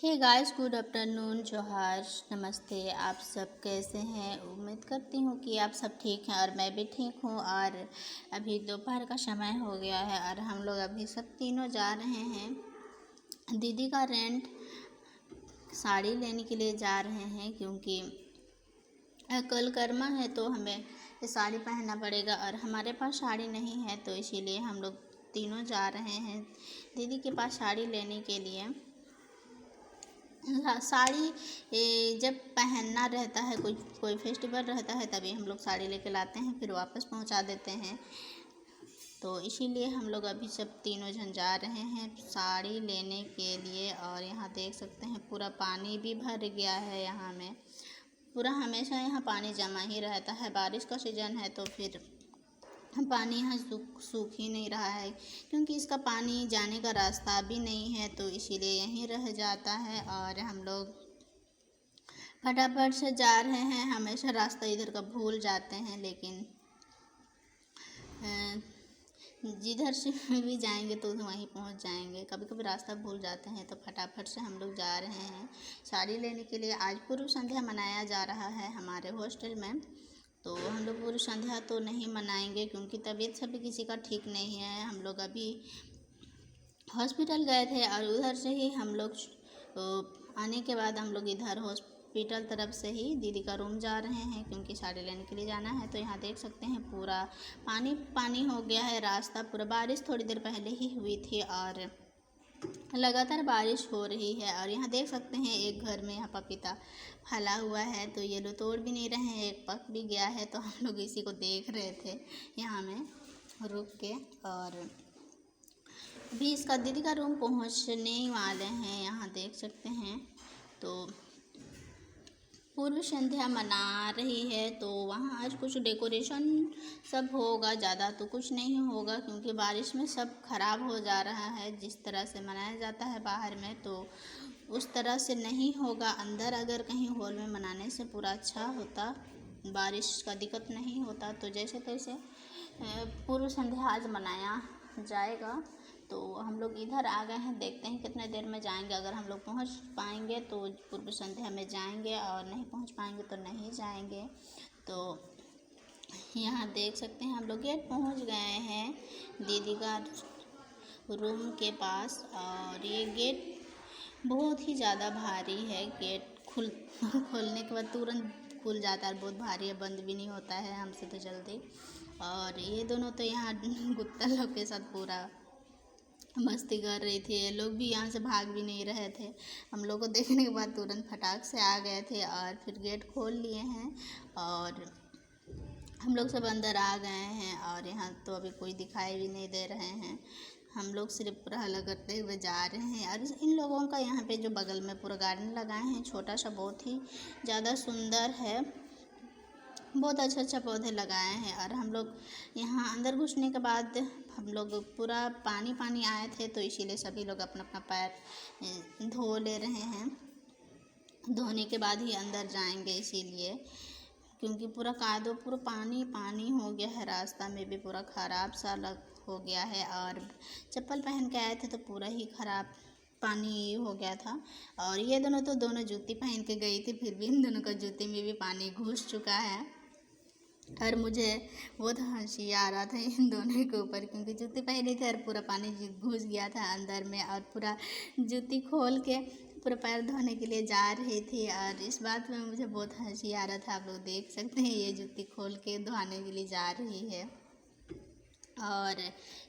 Hey guys, good afternoon, जोहार, नमस्ते। आप सब कैसे हैं? उम्मीद करती हूँ कि आप सब ठीक हैं और मैं भी ठीक हूँ। और अभी दोपहर का समय हो गया है और हम लोग अभी सब तीनों जा रहे हैं दीदी का रेंट साड़ी लेने के लिए जा रहे हैं, क्योंकि कल कर्मा है तो हमें साड़ी पहनना पड़ेगा और हमारे पास साड़ी नहीं है, तो इसीलिए हम लोग तीनों जा रहे हैं दीदी के पास साड़ी लेने के लिए। साड़ी जब पहनना रहता है, कोई फेस्टिवल रहता है, तभी हम लोग साड़ी लेके लाते हैं, फिर वापस पहुंचा देते हैं। तो इसीलिए हम लोग अभी सब तीनों जन जा रहे हैं साड़ी लेने के लिए। और यहाँ देख सकते हैं पूरा पानी भी भर गया है। यहाँ में पूरा हमेशा यहाँ पानी जमा ही रहता है। बारिश का सीज़न है तो फिर पानी यहाँ सूख ही नहीं रहा है, क्योंकि इसका पानी जाने का रास्ता भी नहीं है, तो इसीलिए यहीं रह जाता है। और हम लोग फटाफट से जा रहे हैं। हमेशा रास्ता इधर का भूल जाते हैं, लेकिन जिधर से भी जाएंगे तो वहीं पहुंच जाएंगे। कभी कभी रास्ता भूल जाते हैं, तो फटाफट से हम लोग जा रहे हैं साड़ी लेने के लिए। आज पूर्व संध्या मनाया जा रहा है हमारे हॉस्टल में, तो हम लोग पूरी संध्या तो नहीं मनाएंगे, क्योंकि तबीयत सभी किसी का ठीक नहीं है। हम लोग अभी हॉस्पिटल गए थे और उधर से ही हम लोग आने के बाद हम लोग इधर हॉस्पिटल तरफ से ही दीदी का रूम जा रहे हैं, क्योंकि साड़ी लेने के लिए जाना है। तो यहाँ देख सकते हैं पूरा पानी पानी हो गया है रास्ता पूरा। बारिश थोड़ी देर पहले ही हुई थी और लगातार बारिश हो रही है। और यहाँ देख सकते हैं एक घर में यहाँ पपीता फला हुआ है, तो ये लोग तोड़ भी नहीं रहे हैं, एक पक भी गया है, तो हम लोग इसी को देख रहे थे यहाँ में रुक के। और अभी इसका दीदी का रूम पहुँचने वाले हैं। यहाँ देख सकते हैं तो पूर्व संध्या मना रही है, तो वहाँ आज कुछ डेकोरेशन सब होगा, ज़्यादा तो कुछ नहीं होगा, क्योंकि बारिश में सब खराब हो जा रहा है। जिस तरह से मनाया जाता है बाहर में, तो उस तरह से नहीं होगा। अंदर अगर कहीं हॉल में मनाने से पूरा अच्छा होता, बारिश का दिक्कत नहीं होता। तो जैसे तैसे पूर्व संध्या आज मनाया जाएगा। तो हम लोग इधर आ गए हैं, देखते हैं कितने देर में जाएंगे। अगर हम लोग पहुंच पाएंगे तो पूर्व संध्या में जाएंगे, और नहीं पहुंच पाएंगे तो नहीं जाएंगे। तो यहाँ देख सकते हैं हम लोग गेट पहुंच गए हैं दीदी का रूम के पास। और ये गेट बहुत ही ज़्यादा भारी है। गेट खोलने के बाद तुरंत खुल जाता है, बहुत भारी है, बंद भी नहीं होता है हमसे तो जल्दी। और ये दोनों तो यहाँ गुत्ता लोग के साथ पूरा मस्ती कर रही थी। ये लोग भी यहाँ से भाग भी नहीं रहे थे। हम लोग को देखने के बाद तुरंत फटाक से आ गए थे और फिर गेट खोल लिए हैं और हम लोग सब अंदर आ गए हैं। और यहाँ तो अभी कोई दिखाई भी नहीं दे रहे हैं, हम लोग सिर्फ पूरा हल्ला करते हुए जा रहे हैं। और इन लोगों का यहाँ पे जो बगल में पूरा गार्डन लगाए हैं छोटा सा, बहुत ही ज़्यादा सुंदर है, बहुत अच्छा पौधे लगाए हैं। और हम लोग यहाँ अंदर घुसने के बाद हम लोग पूरा पानी आए थे, तो इसीलिए सभी लोग अपना अपना पैर धो ले रहे हैं। धोने के बाद ही अंदर जाएंगे, इसीलिए, क्योंकि पूरा कादो पूरा पानी हो गया है। रास्ता में भी पूरा ख़राब सा हो गया है, और चप्पल पहन के आए थे तो पूरा ही ख़राब पानी हो गया था। और ये दोनों जूती पहन के गई थी, फिर भी इन दोनों का जूती में भी पानी घुस चुका है। और मुझे बहुत हंसी आ रहा था इन दोनों के ऊपर, क्योंकि जूती पहनी थी और पूरा पानी घुस गया था अंदर में, और पूरा जूती खोल के पूरा पैर धोने के लिए जा रही थी। और इस बात में मुझे बहुत हंसी आ रहा था। आप लोग देख सकते हैं ये जूती खोल के धोने के लिए जा रही है। और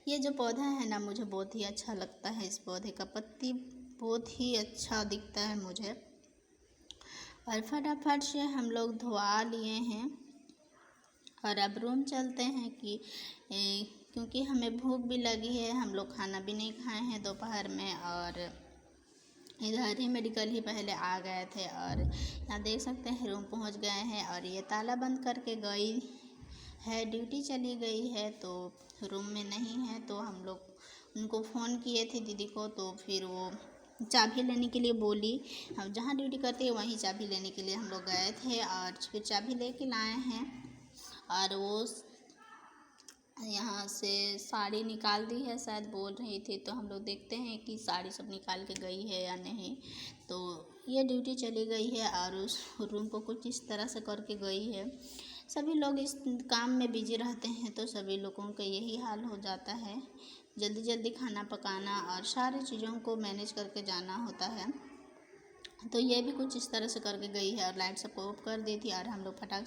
ये जो पौधा है ना, मुझे बहुत ही अच्छा लगता है। इस पौधे का पत्ती बहुत ही अच्छा दिखता है मुझे। और फटाफट से हम लोग धोआ लिए हैं और अब रूम चलते हैं क्योंकि हमें भूख भी लगी है। हम लोग खाना भी नहीं खाए हैं दोपहर में, और इधर ही मेडिकल ही पहले आ गए थे। और यहाँ देख सकते हैं रूम पहुँच गए हैं, और ये ताला बंद करके गई है, ड्यूटी चली गई है, तो रूम में नहीं है। तो हम लोग उनको फ़ोन किए थे दीदी को, तो फिर वो चाबी लेने के लिए बोली। हम जहाँ ड्यूटी करते हैं वहीं चाबी लेने के लिए हम लोग गए थे, और फिर चाबी लेके लाए हैं। और वो यहाँ से साड़ी निकाल दी है शायद बोल रही थी, तो हम लोग देखते हैं कि साड़ी सब निकाल के गई है या नहीं। तो ये ड्यूटी चली गई है और उस रूम को कुछ इस तरह से करके गई है। सभी लोग इस काम में बिजी रहते हैं तो सभी लोगों का यही हाल हो जाता है, जल्दी जल्दी खाना पकाना और सारी चीज़ों को मैनेज करके जाना होता है। तो ये भी कुछ इस तरह से करके गई है और लाइट सबको ऑफ कर दी थी और हम लोग फटाक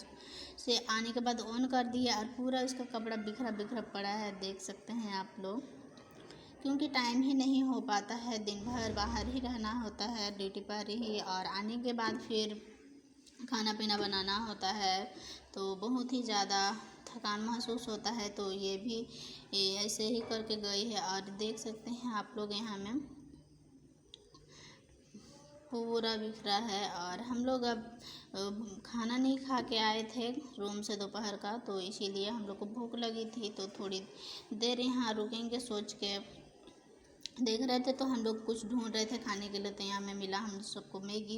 से आने के बाद ऑन कर दिया और पूरा इसका कपड़ा बिखरा बिखरा पड़ा है, देख सकते हैं आप लोग। क्योंकि टाइम ही नहीं हो पाता है, दिन भर बाहर ही रहना होता है ड्यूटी पर ही, और आने के बाद फिर खाना पीना बनाना होता है तो बहुत ही ज़्यादा थकान महसूस होता है। तो ये भी ऐसे ही करके गई है और देख सकते हैं आप लोग यहाँ में पूरा बिखरा है। और हम लोग अब खाना नहीं खा के आए थे रूम से दोपहर का, तो इसीलिए हम लोग को भूख लगी थी तो थोड़ी देर यहाँ रुकेंगे सोच के देख रहे थे। तो हम लोग कुछ ढूंढ रहे थे खाने के लिए, तो यहाँ में मिला हम सबको मैगी,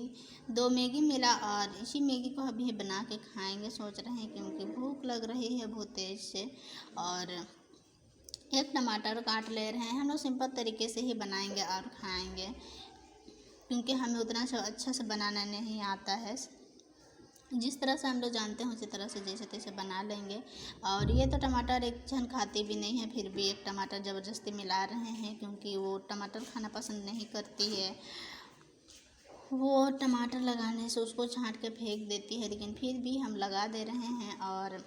2 मैगी मिला और इसी मैगी को अभी बना के खाएंगे सोच रहे हैं, क्योंकि भूख लग रही है बहुत तेज़ से। और एक टमाटर काट ले रहे हैं, हम लोग सिंपल तरीके से ही बनाएंगे और खाएंगे, क्योंकि हमें उतना अच्छा से बनाना नहीं आता है। जिस तरह से हम लोग जानते हैं उसी तरह से जैसे तैसे बना लेंगे। और ये तो टमाटर एक जन खाती भी नहीं है, फिर भी एक टमाटर ज़बरदस्ती मिला रहे हैं, क्योंकि वो टमाटर खाना पसंद नहीं करती है। वो टमाटर लगाने से उसको छांट के फेंक देती है, लेकिन फिर भी हम लगा दे रहे हैं। और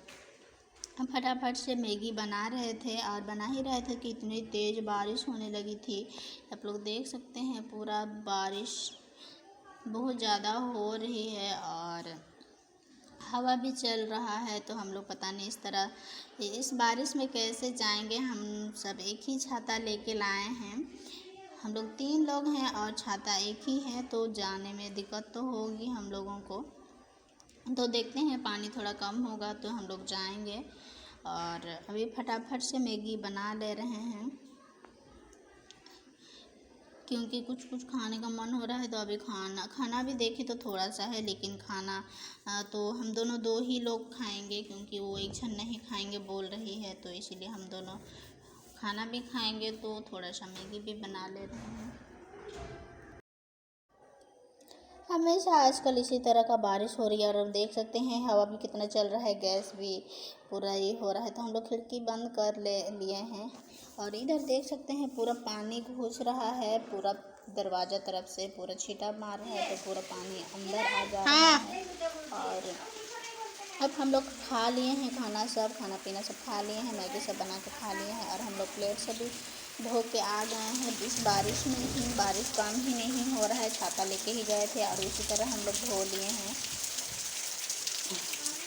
हम फटाफट से मैगी बना रहे थे और बना ही रहे थे कि इतनी तेज़ बारिश होने लगी थी। आप लोग देख सकते हैं पूरा बारिश बहुत ज़्यादा हो रही है और हवा भी चल रहा है। तो हम लोग पता नहीं इस बारिश में कैसे जाएंगे। हम सब एक ही छाता लेके लाए हैं, हम लोग 3 लोग हैं और छाता एक ही है, तो जाने में दिक्कत तो होगी हम लोगों को। तो देखते हैं पानी थोड़ा कम होगा तो हम लोग जाएंगे। और अभी फटाफट से मैगी बना ले रहे हैं, क्योंकि कुछ कुछ खाने का मन हो रहा है। तो अभी खाना भी देखे तो थोड़ा सा है, लेकिन खाना तो हम दोनों 2 ही लोग खाएंगे, क्योंकि वो एक जन नहीं खाएंगे बोल रही है, तो इसीलिए हम दोनों खाना भी खाएंगे। तो थोड़ा सा मैगी भी बना ले रहे हैं। हमेशा आजकल इसी तरह का बारिश हो रही है और हम देख सकते हैं हवा भी कितना चल रहा है, गैस भी पूरा ये हो रहा है। तो हम लोग खिड़की बंद कर लिए हैं और इधर देख सकते हैं पूरा पानी घुस रहा है, पूरा दरवाज़ा तरफ से पूरा छींटा मार रहा है, तो पूरा पानी अंदर आ जा रहा है। और अब हम लोग खा लिए हैं खाना पीना सब खा लिए हैं, मैगी सब बना के खा लिए हैं और हम लोग प्लेट सभी धो के आ गए हैं। इस बारिश में ही बारिश कम ही नहीं हो रहा है, छाता लेके ही गए थे और उसी तरह हम लोग धो लिए हैं।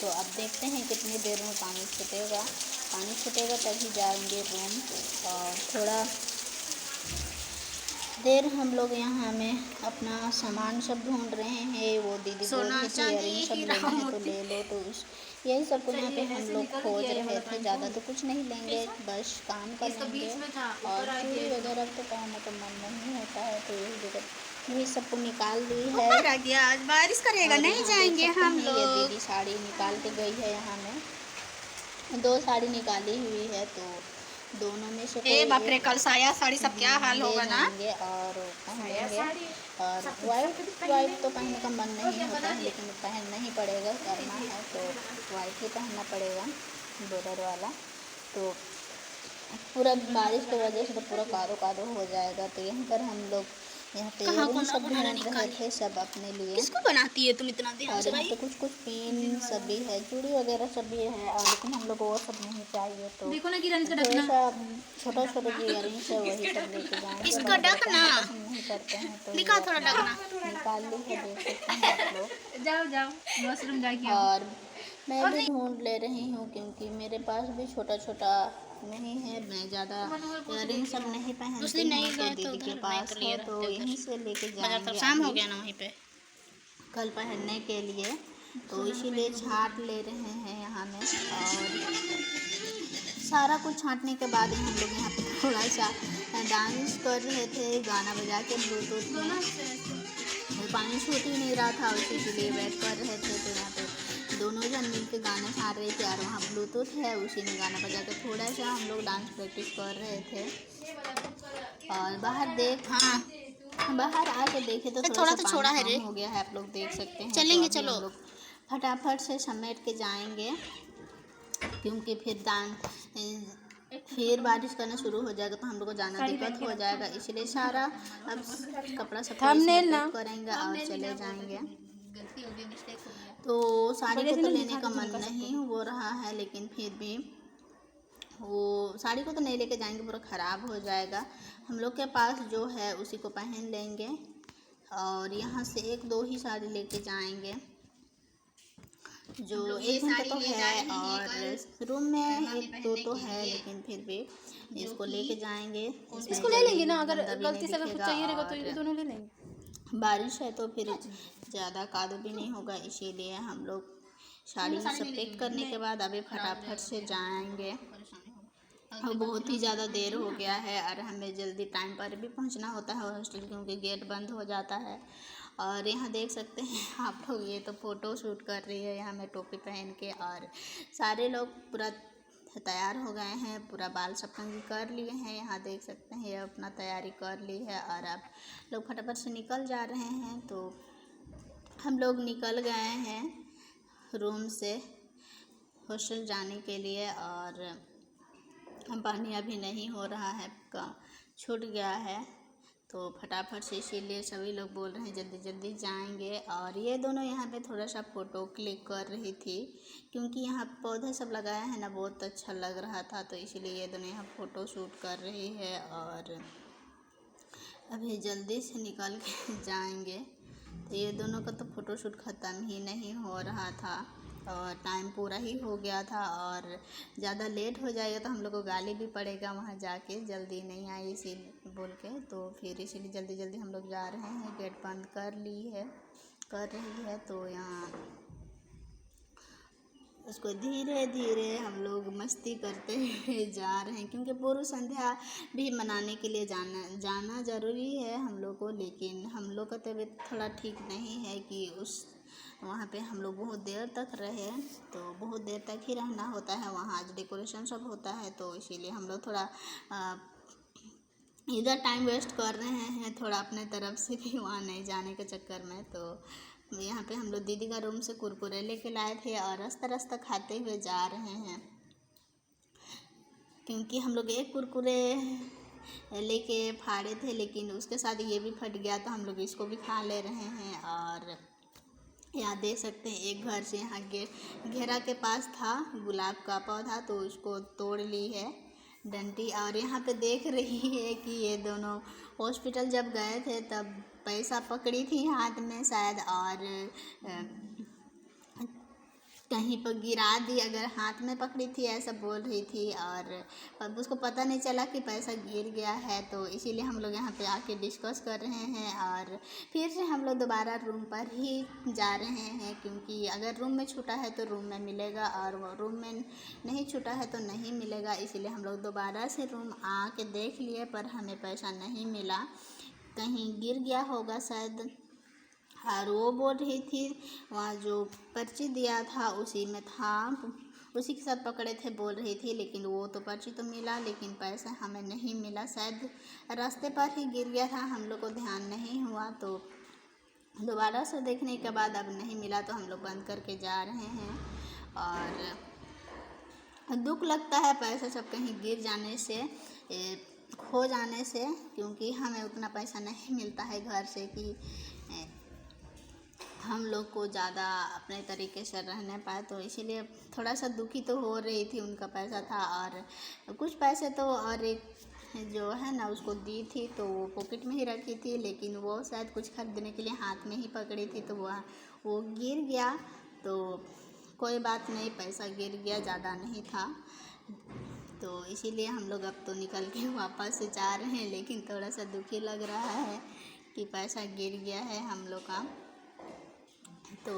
तो अब देखते हैं कितनी देर में पानी छूटेगा तभी जाएंगे रूम। और थोड़ा देर हम लोग यहाँ में अपना सामान सब ढूंढ रहे हैं। वो दीदी बोल रही थी इयरिंग सब लेना है तो ले लो, तो यही सब कुछ यहाँ पे हम लोग खोज रहे थे। ज़्यादा तो कुछ नहीं लेंगे, बस काम कर लेंगे। और चूड़ी वगैरह तो पहनने का मन नहीं होता है, तो यही सबको निकाल ली है। आज बारिश करेगा, नहीं जाएंगे हम लोग। ये दीदी साड़ी निकाल के गई है, यहाँ में 2 साड़ी निकाली हुई है, तो दोनों में से बाप रे, कल साया साड़ी सब क्या हाल होगा ना। और पहनेंगे। और वाइट तो पहनने का मन नहीं होता है, लेकिन पहनना ही पड़ेगा, करना है तो वाइट ही पहनना पड़ेगा बॉर्डर वाला। तो पूरा बारिश की वजह से तो पूरा कादो हो जाएगा। तो यहीं पर हम लोग यहाँ पे सब ढूंढ रहे थे सब अपने लिए। किसको बनाती है तुम इतना ध्यान से भाई? तो कुछ पिन सब भी है, चूड़ी वगैरह सब भी है, और लेकिन हम लोग वो सब नहीं चाहिए। तो देखो ना गिरन का छोटा इयरिंग से वही सब लेके जाएंगे। इसका ढकना नहीं करते हैं तो दिखा थोड़ा ढकना निकाल ली है, देख सकते हैं आप लोग। जाओ वॉशरूम जाके। और मैं भी ढूंढ ले रही हूँ, क्योंकि मेरे पास भी छोटा नहीं है, मैं ज़्यादा इयरिंग सब नहीं पहनती हूँ, तो दीदी के पास है तो यहीं से लेके जाएंगे। शाम हो गया ना वहीं पे कल पहनने के लिए, तो इसीलिए छांट ले रहे हैं यहाँ में। और सारा कुछ छांटने के बाद हम लोग यहाँ पे थोड़ा सा डांस कर रहे थे गाना बजा के ब्लूटूथ में। पानी छूट ही नहीं रहा था, उसी के लिए वेट कर रहे थे। तो यहाँ पे दोनों जन मिल के गाने गा रहे थे और वहाँ ब्लूटूथ है, उसी में गाना बजा के थोड़ा सा हम लोग डांस प्रैक्टिस कर रहे थे। और बाहर आके देखे तो थोड़ा सा छोड़ा है पानी रे। कम हो गया है, आप लोग देख सकते हैं। चलेंगे, तो अभी चलो। हम लोग फटाफट से समेट के जाएंगे, क्योंकि फिर बारिश करना शुरू हो जाएगा तो हम लोग को जाना दिक्कत हो जाएगा, इसलिए सारा अब कपड़ा सब इसमें पैक करेंगे और चले जाएंगे। तो साड़ी को तो लेने का मन नहीं हो रहा है, लेकिन फिर भी वो साड़ी को तो नहीं लेके जाएंगे, पूरा ख़राब हो जाएगा। हम लोग के पास जो है उसी को पहन लेंगे और यहाँ से 1-2 ही साड़ी लेके जाएंगे, जो एक घंटे तो है और रूम में 1-2 तो है, लेकिन फिर भी इसको लेके जाएंगे। इसको ले लेंगे ना, अगर गलती से अगर कुछ चाहिए रहेगा तो ये दोनों ले लेंगे। बारिश है तो फिर ज़्यादा कादो भी नहीं होगा, इसीलिए हम लोग साड़ी सब पैक करने के बाद अभी फटाफट से जाएंगे। और बहुत ही ज़्यादा देर हो गया है और हमें जल्दी टाइम पर भी पहुंचना होता है हॉस्टल, क्योंकि गेट बंद हो जाता है। और यहाँ देख सकते हैं आप लोग, ये तो फ़ोटो शूट कर रही है यहाँ मैं टोपी पहन के, और सारे लोग पूरा तैयार हो गए हैं, पूरा बाल सब कंघी कर लिए हैं। यहाँ देख सकते हैं ये अपना तैयारी कर ली है और अब लोग फटाफट से निकल जा रहे हैं। तो हम लोग निकल गए हैं रूम से हॉस्टल जाने के लिए, और पानी अभी नहीं हो रहा है, छूट गया है तो फटाफट से, इसीलिए सभी लोग बोल रहे हैं जल्दी जल्दी जाएंगे। और ये दोनों यहाँ पे थोड़ा सा फ़ोटो क्लिक कर रही थी, क्योंकि यहाँ पौधे सब लगाया है ना, बहुत अच्छा लग रहा था, तो इसीलिए ये दोनों यहाँ फ़ोटो शूट कर रही है। और अभी जल्दी से निकल के जाएंगे। तो ये दोनों का तो फ़ोटो शूट ख़त्म ही नहीं हो रहा था और टाइम पूरा ही हो गया था, और ज़्यादा लेट हो जाएगा तो हम लोग को गाली भी पड़ेगा वहाँ जाके, जल्दी नहीं आई इसी बोल के। तो फिर इसीलिए जल्दी जल्दी हम लोग जा रहे हैं, गेट बंद कर रही है। तो यहाँ उसको धीरे धीरे हम लोग मस्ती करते हुए जा रहे हैं, क्योंकि पूर्व संध्या भी मनाने के लिए जाना ज़रूरी है हम लोग को, लेकिन हम लोग का तबीयत थोड़ा ठीक नहीं है कि वहाँ पे हम लोग बहुत देर तक रहे, तो बहुत देर तक ही रहना होता है वहाँ, आज डेकोरेशन सब होता है, तो इसीलिए हम लोग थोड़ा इधर टाइम वेस्ट कर रहे हैं थोड़ा अपने तरफ से भी, वहाँ नहीं जाने के चक्कर में। तो यहाँ पे हम लोग दीदी का रूम से कुरकुरे लेके लाए थे और रास्ता खाते हुए जा रहे हैं, क्योंकि हम लोग एक कुरकुरे लेके फाड़े थे, लेकिन उसके साथ ये भी फट गया, तो हम लोग इसको भी खा ले रहे हैं। और यहाँ देख सकते हैं एक घर से यहाँ घेरा के पास था गुलाब का पौधा, तो उसको तोड़ ली है डंडी। और यहाँ पे देख रही है कि ये दोनों हॉस्पिटल जब गए थे तब पैसा पकड़ी थी हाथ में शायद, और कहीं पर गिरा दी, अगर हाथ में पकड़ी थी ऐसा बोल रही थी, और अब उसको पता नहीं चला कि पैसा गिर गया है। तो इसीलिए हम लोग यहाँ पे आके डिस्कस कर रहे हैं, और फिर से हम लोग दोबारा रूम पर ही जा रहे हैं, क्योंकि अगर रूम में छूटा है तो रूम में मिलेगा, और वो रूम में नहीं छूटा है तो नहीं मिलेगा। इसीलिए हम लोग दोबारा से रूम आके देख लिए, पर हमें पैसा नहीं मिला, कहीं गिर गया होगा शायद। और वो बोल रही थी वहाँ जो पर्ची दिया था उसी में था, उसी के साथ पकड़े थे बोल रही थी, लेकिन वो तो पर्ची तो मिला लेकिन पैसा हमें नहीं मिला, शायद रास्ते पर ही गिर गया था, हम लोग को ध्यान नहीं हुआ। तो दोबारा से देखने के बाद अब नहीं मिला तो हम लोग बंद करके जा रहे हैं। और दुख लगता है पैसा सब कहीं गिर जाने से, खो जाने से, क्योंकि हमें उतना पैसा नहीं मिलता है घर से कि हम लोग को ज़्यादा अपने तरीके से रहने पाए, तो इसीलिए थोड़ा सा दुखी तो हो रही थी। उनका पैसा था और कुछ पैसे तो और एक जो है ना उसको दी थी, तो वो पॉकेट में ही रखी थी, लेकिन वो शायद कुछ खरीदने के लिए हाथ में ही पकड़ी थी, तो वो गिर गया। तो कोई बात नहीं, पैसा गिर गया, ज़्यादा नहीं था, तो इसीलिए हम लोग अब तो निकल के वापस से जा रहे हैं, लेकिन थोड़ा सा दुखी लग रहा है कि पैसा गिर गया है हम लोग का। तो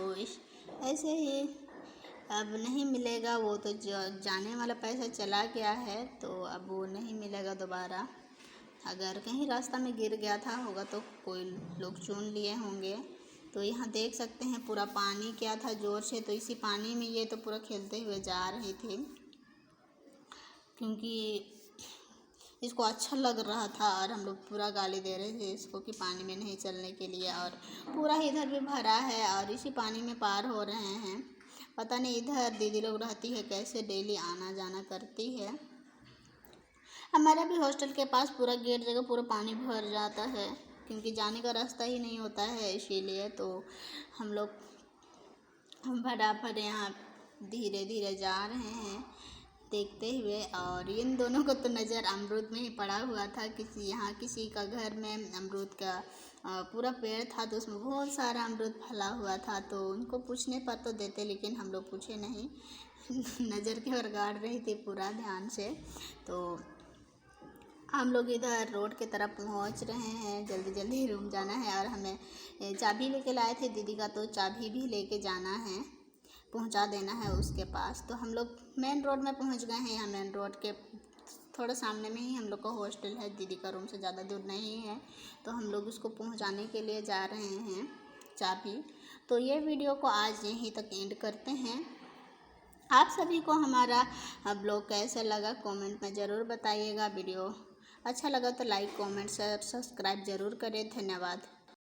ऐसे ही अब नहीं मिलेगा, वो तो जाने वाला पैसा चला गया है, तो अब वो नहीं मिलेगा दोबारा। अगर कहीं रास्ता में गिर गया था होगा तो कोई लोग चुन लिए होंगे, तो यहाँ देख सकते हैं पूरा पानी क्या था ज़ोर से, तो इसी पानी में ये तो पूरा खेलते हुए जा रहे थे, क्योंकि इसको अच्छा लग रहा था और हम लोग पूरा गाली दे रहे थे इसको कि पानी में नहीं चलने के लिए। और पूरा इधर भी भरा है और इसी पानी में पार हो रहे हैं। पता नहीं इधर दीदी लोग रहती है कैसे, डेली आना जाना करती है। हमारा भी हॉस्टल के पास पूरा गेट जगह पूरा पानी भर जाता है, क्योंकि जाने का रास्ता ही नहीं होता है, इसीलिए तो हम लोग फटाफट यहाँ धीरे धीरे जा रहे हैं देखते हुए। और इन दोनों को तो नज़र अमरूद में ही पड़ा हुआ था, किसी का घर में अमरूद का पूरा पेड़ था, तो उसमें बहुत सारा अमरूद फला हुआ था। तो उनको पूछने पर तो देते, लेकिन हम लोग पूछे नहीं नज़र के ओर गाड़ रही थी पूरा ध्यान से। तो हम लोग इधर रोड के तरफ पहुंच रहे हैं, जल्दी जल्दी रूम जाना है। और हमें चाबी लेके लाए थे दीदी का, तो चाबी भी लेके जाना है, पहुंचा देना है उसके पास। तो हम लोग मेन रोड में पहुंच गए हैं। यहाँ मेन रोड के थोड़ा सामने में ही हम लोग का हॉस्टल है, दीदी का रूम से ज़्यादा दूर नहीं है। तो हम लोग उसको पहुंचाने के लिए जा रहे हैं चाबी। तो ये वीडियो को आज यहीं तक एंड करते हैं। आप सभी को हमारा ब्लॉग कैसा लगा कमेंट में ज़रूर बताइएगा। वीडियो अच्छा लगा तो लाइक, कमेंट, शेयर, सब्सक्राइब ज़रूर करें। धन्यवाद।